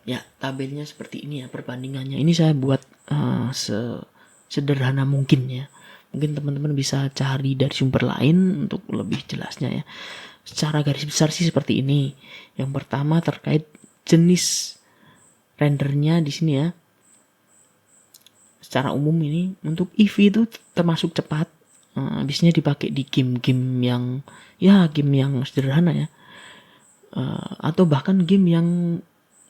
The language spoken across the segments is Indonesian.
Ya, tabelnya seperti ini ya perbandingannya. Ini saya buat sederhana mungkin ya. Mungkin teman-teman bisa cari dari sumber lain untuk lebih jelasnya ya. Secara garis besar sih seperti ini. Yang pertama terkait jenis rendernya di sini ya. Secara umum ini untuk Eevee itu termasuk cepat. Biasanya dipakai di game-game yang sederhana ya. Atau bahkan game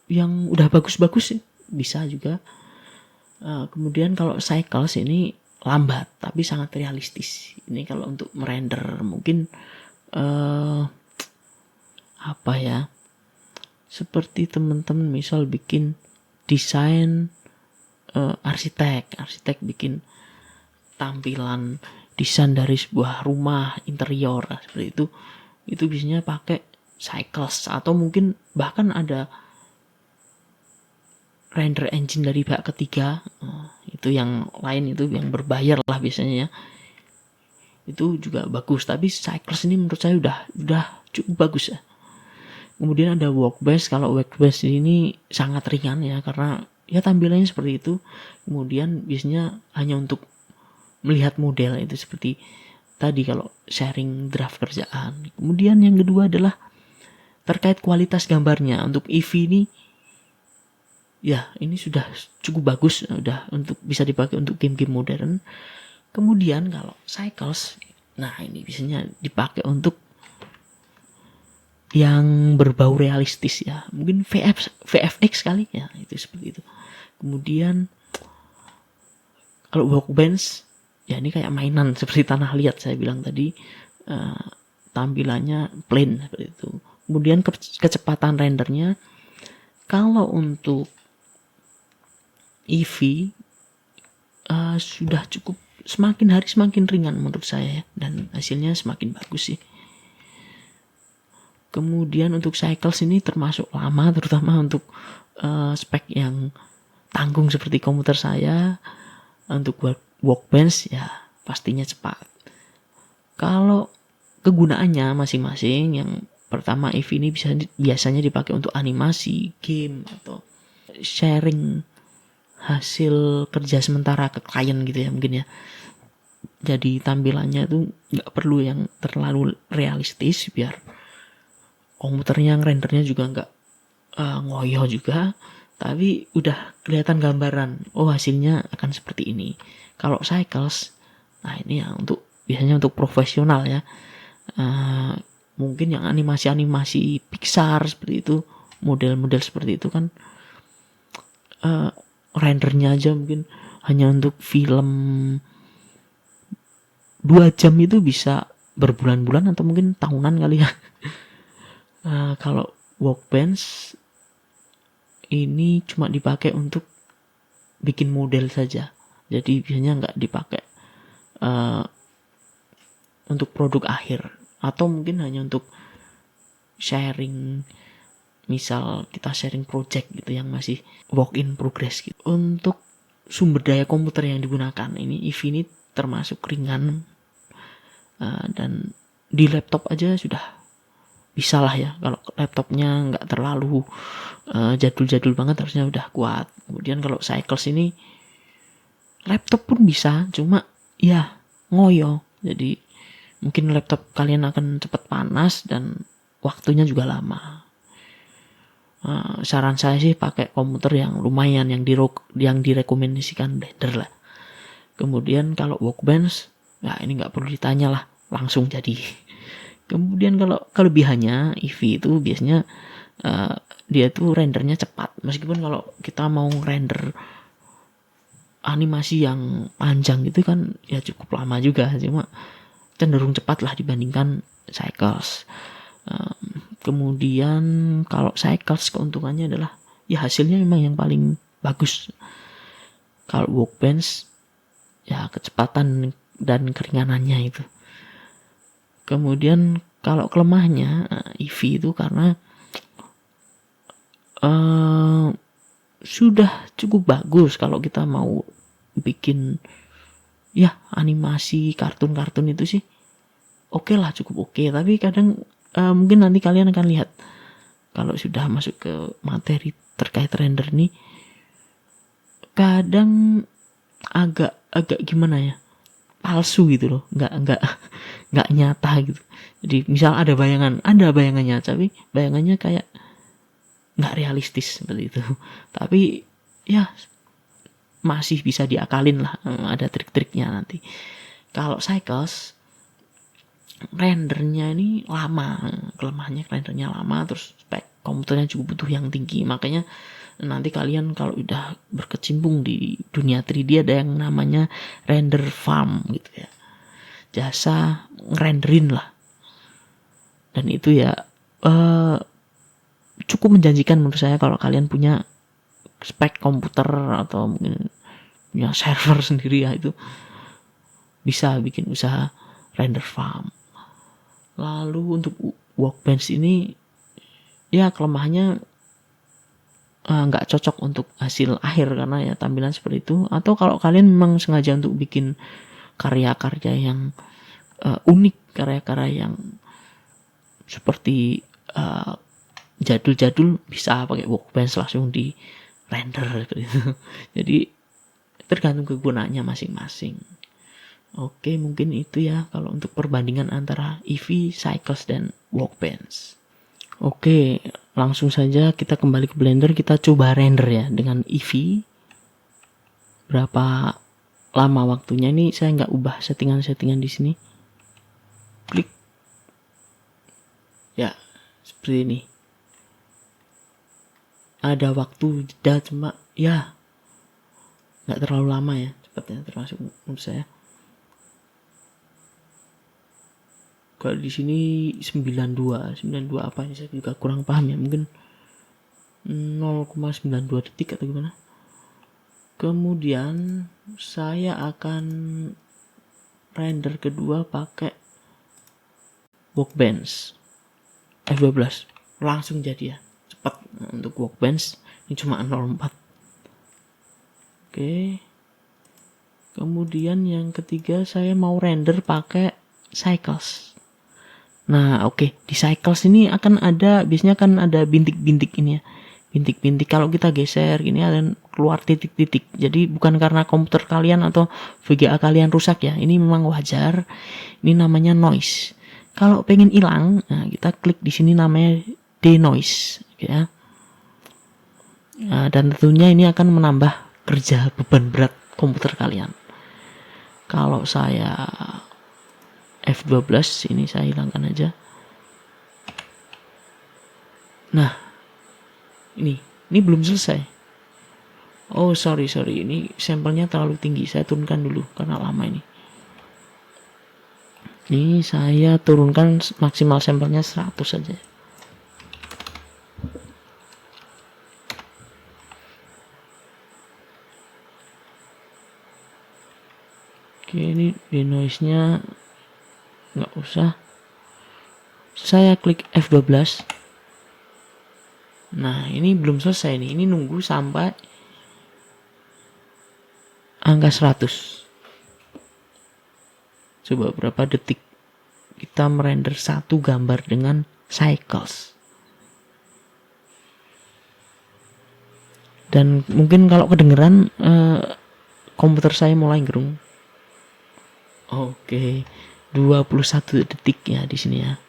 yang udah bagus-bagus bisa juga. Kemudian kalau Cycles ini lambat tapi sangat realistis. Ini kalau untuk merender mungkin apa ya, seperti teman-teman misal bikin desain arsitek bikin tampilan desain dari sebuah rumah interior seperti itu biasanya pakai Cycles, atau mungkin bahkan ada render engine dari pihak ketiga, itu yang lain, itu yang berbayar lah biasanya ya, itu juga bagus. Tapi Cycles ini menurut saya udah cukup bagus ya. Kemudian ada Workbench. Kalau Workbench ini sangat ringan ya, karena ya tampilannya seperti itu. Kemudian biasanya hanya untuk melihat model, itu seperti tadi kalau sharing draft kerjaan. Kemudian yang kedua adalah terkait kualitas gambarnya. Untuk Eevee ini ya ini sudah cukup bagus, udah untuk bisa dipakai untuk game-game modern. Kemudian kalau Cycles, nah ini biasanya dipakai untuk yang berbau realistis ya, mungkin VFX kali ya, itu seperti itu. Kemudian kalau Workbench ya ini kayak mainan seperti tanah liat saya bilang tadi, tampilannya plain seperti itu. Kemudian kecepatan rendernya, kalau untuk Eevee sudah cukup, semakin hari semakin ringan menurut saya ya, dan hasilnya semakin bagus sih. Kemudian untuk Cycles ini termasuk lama, terutama untuk spek yang tanggung seperti komputer saya. Untuk Workbench ya pastinya cepat. Kalau kegunaannya masing-masing, yang pertama Eevee ini biasanya dipakai untuk animasi, game, atau sharing hasil kerja sementara ke klien gitu ya mungkin ya. Jadi tampilannya tuh nggak perlu yang terlalu realistis, biar komputernya rendernya juga nggak ngoyo juga, tapi udah kelihatan gambaran, oh hasilnya akan seperti ini. Kalau Cycles, nah ini ya untuk biasanya untuk profesional ya, mungkin yang animasi Pixar seperti itu, model-model seperti itu kan rendernya aja mungkin hanya untuk film 2 jam itu bisa berbulan-bulan atau mungkin tahunan kali ya. Kalau Workbench ini cuma dipakai untuk bikin model saja, jadi biasanya nggak dipakai untuk produk akhir, atau mungkin hanya untuk sharing, misal kita sharing project gitu yang masih work in progress gitu. Untuk sumber daya komputer yang digunakan ini, Eevee ini termasuk ringan, dan di laptop aja sudah bisa lah ya. Kalau laptopnya nggak terlalu jadul-jadul banget, harusnya udah kuat. Kemudian kalau Cycles ini laptop pun bisa, cuma ya ngoyo, jadi mungkin laptop kalian akan cepat panas dan waktunya juga lama. Saran saya sih pakai komputer yang lumayan, yang direkomendasikan Blender lah. Kemudian kalau Workbench, ya ini nggak perlu ditanya lah, langsung jadi. Kemudian kalau kelebihannya Eevee itu biasanya dia tuh rendernya cepat. Meskipun kalau kita mau render animasi yang panjang gitu kan ya cukup lama juga, cuma cenderung cepat lah dibandingkan Cycles. Kemudian kalau Cycles keuntungannya adalah ya hasilnya memang yang paling bagus. Kalau Workbench ya kecepatan dan keringanannya itu. Kemudian kalau kelemahnya Eevee itu karena sudah cukup bagus kalau kita mau bikin ya animasi kartun-kartun itu sih oke lah, cukup oke. Tapi kadang mungkin nanti kalian akan lihat kalau sudah masuk ke materi terkait render nih, kadang agak gimana ya, palsu gitu loh, nggak nyata gitu. Jadi misal ada bayangannya, tapi bayangannya kayak nggak realistis seperti itu. Tapi ya masih bisa diakalin lah, ada trik-triknya nanti. Kalau Cycles rendernya ini lama, kelemahannya rendernya lama, terus spek komputernya juga butuh yang tinggi. Makanya nanti kalian kalau udah berkecimpung di dunia 3D ada yang namanya render farm gitu ya, jasa ngerenderin lah. Dan itu ya cukup menjanjikan menurut saya kalau kalian punya spek komputer atau mungkin punya server sendiri, ya itu bisa bikin usaha render farm. Lalu untuk Workbench ini ya kelemahannya nggak cocok untuk hasil akhir karena ya tampilan seperti itu. Atau kalau kalian memang sengaja untuk bikin karya-karya yang unik, karya-karya yang seperti jadul-jadul, bisa pakai Workbench langsung di render seperti itu. Jadi tergantung kegunaannya masing-masing. Oke, mungkin itu ya kalau untuk perbandingan antara Eevee, Cycles, dan Workbench. Oke, langsung saja kita kembali ke Blender, kita coba render ya dengan Eevee. Berapa lama waktunya, ini saya nggak ubah settingan-settingan di sini. Klik. Ya, seperti ini. Ada waktu jeda, cuma ya nggak terlalu lama ya, cepatnya termasuk menurut saya. Kalau di sini 92 apa ini saya juga kurang paham ya, mungkin 0,92 detik atau gimana. Kemudian saya akan render kedua pakai Workbench F12, langsung jadi ya, cepat untuk Workbench. Ini cuma 0,4. Oke. Kemudian yang ketiga saya mau render pakai Cycles. Nah, oke. Di Cycles ini akan ada, biasanya kan ada bintik-bintik ini ya. Bintik-bintik kalau kita geser ini akan keluar titik-titik. Jadi bukan karena komputer kalian atau VGA kalian rusak ya. Ini memang wajar. Ini namanya noise. Kalau pengen hilang, nah kita klik di sini namanya denoise, ya. Nah, dan tentunya ini akan menambah kerja beban berat komputer kalian. Kalau saya F12 ini saya hilangkan aja. Nah, ini belum selesai. Oh sorry, ini sampelnya terlalu tinggi, saya turunkan dulu karena lama ini. Ini saya turunkan maksimal sampelnya 100 saja. Oke, ini denoise-nya nggak usah. Saya klik F12. Nah, ini belum selesai nih. Ini nunggu sampai angka 100. Coba berapa detik kita merender satu gambar dengan Cycles. Dan mungkin kalau kedengeran komputer saya mulai gerung. Oke, 21 detik ya di sini ya.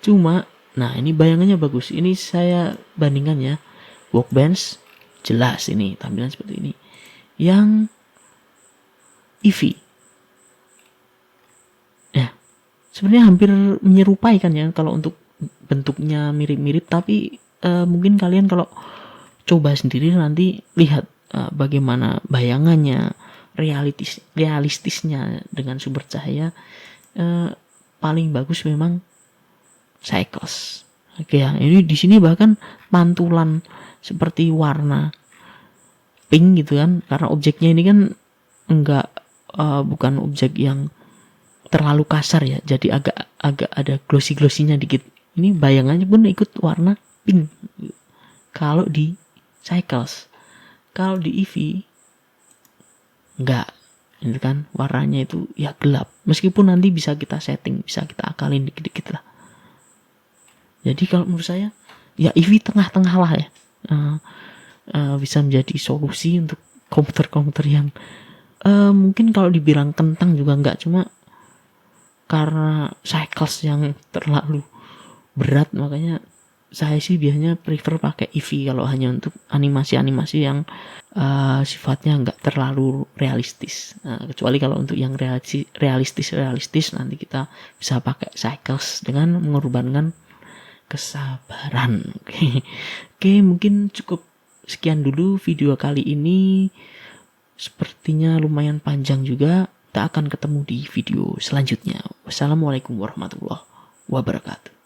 Cuma, nah ini bayangannya bagus. Ini saya bandingkan ya. Workbench jelas ini tampilan seperti ini. Yang Eevee, ya sebenarnya hampir menyerupai kan ya. Kalau untuk bentuknya mirip-mirip, tapi mungkin kalian kalau coba sendiri nanti lihat bagaimana bayangannya, realistisnya dengan sumber cahaya. Paling bagus memang Cycles. Oke ya, ini di sini bahkan pantulan seperti warna pink gitu kan, karena objeknya ini kan bukan objek yang terlalu kasar ya, jadi agak ada glossy-glossy-nya dikit. Ini bayangannya pun ikut warna pink kalau di Cycles. Kalau di Eevee enggak, ini kan warnanya itu ya gelap, meskipun nanti bisa kita setting, bisa kita akalin dikit-dikit lah. Jadi kalau menurut saya ya EV tengah-tengah lah ya, bisa menjadi solusi untuk komputer-komputer yang mungkin kalau dibilang kentang juga enggak, cuma karena cycles yang terlalu berat makanya saya sih biasanya prefer pakai EV kalau hanya untuk animasi-animasi yang sifatnya nggak terlalu realistis. Kecuali kalau untuk yang realistis nanti kita bisa pakai cycles dengan mengorbankan kesabaran. Oke, mungkin cukup sekian dulu video kali ini. Sepertinya lumayan panjang juga. Kita akan ketemu di video selanjutnya. Wassalamualaikum warahmatullahi wabarakatuh.